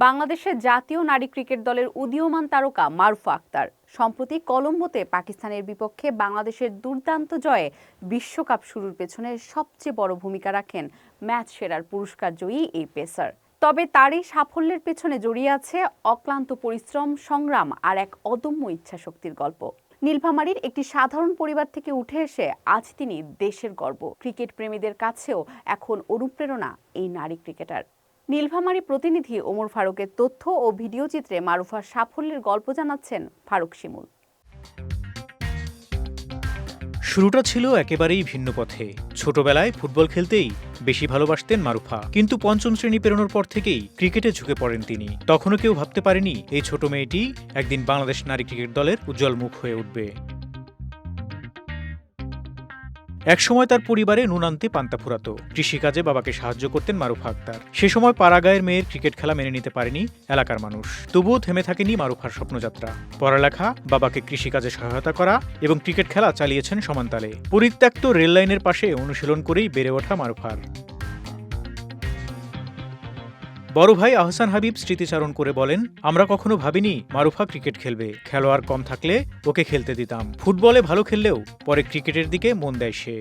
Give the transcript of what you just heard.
বাংলাদেশের জাতীয় নারী ক্রিকেট দলের উদীয়মান তারকা মারুফা আক্তার সম্প্রতি কলম্বোতে পাকিস্তানের বিপক্ষে বাংলাদেশের দুর্দান্ত জয়ে বিশ্বকাপ শুরুর পেছনে সবচেয়ে বড় ভূমিকা রাখেন ম্যাচ সেরার পুরস্কার জয়ী এই পেসার। তবে তারই সাফল্যের পেছনে জড়িয়ে আছে অক্লান্ত পরিশ্রম, সংগ্রাম আর এক অদম্য ইচ্ছাশক্তির গল্প। নীলফামারীর একটি সাধারণ পরিবার থেকে উঠে এসে আজ তিনি দেশের গর্ব। ক্রিকেট প্রেমীদের কাছেও এখন অনুপ্রেরণা এই নারী ক্রিকেটার। নীলফামারী প্রতিনিধি ওমর ফারুকের তথ্য ও ভিডিও চিত্রে মারুফার সাফল্যের গল্প জানাচ্ছেন ফারুক শিমুল। শুরুটা ছিল একেবারেই ভিন্ন পথে। ছোটবেলায় ফুটবল খেলতেই বেশি ভালোবাসতেন মারুফা, কিন্তু পঞ্চম শ্রেণী পেরোনোর পর থেকেই ক্রিকেটে ঝুঁকে পড়েন তিনি। তখনও কেউ ভাবতে পারেনি এই ছোট মেয়েটি একদিন বাংলাদেশ নারী ক্রিকেট দলের উজ্জ্বল মুখ হয়ে উঠবে। একসময় তার পরিবারে নুন আনতে পান্তা ফুরাতো। কৃষিকাজে বাবাকে সাহায্য করতেন মারুফা আক্তার। সে সময় পাড়াগাঁয়ের মেয়ের ক্রিকেট খেলা মেনে নিতে পারেনি এলাকার মানুষ। তবুও থেমে থাকেনি মারুফার স্বপ্নযাত্রা। পড়ালেখা, বাবাকে কৃষিকাজে সহায়তা করা এবং ক্রিকেট খেলা চালিয়েছেন সমানতালে। পরিত্যক্ত রেল লাইনের পাশে অনুশীলন করেই বেড়ে ওঠা মারুফার। বড় ভাই আহসান হাবিব স্মৃতিচারণ করে বলেন, আমরা কখনো ভাবিনি মারুফা ক্রিকেট খেলবে। খেলোয়াড় কম থাকলে ওকে খেলতে দিতাম। ফুটবলে ভালো খেললেও পরে ক্রিকেটের দিকে মন দেয় সে।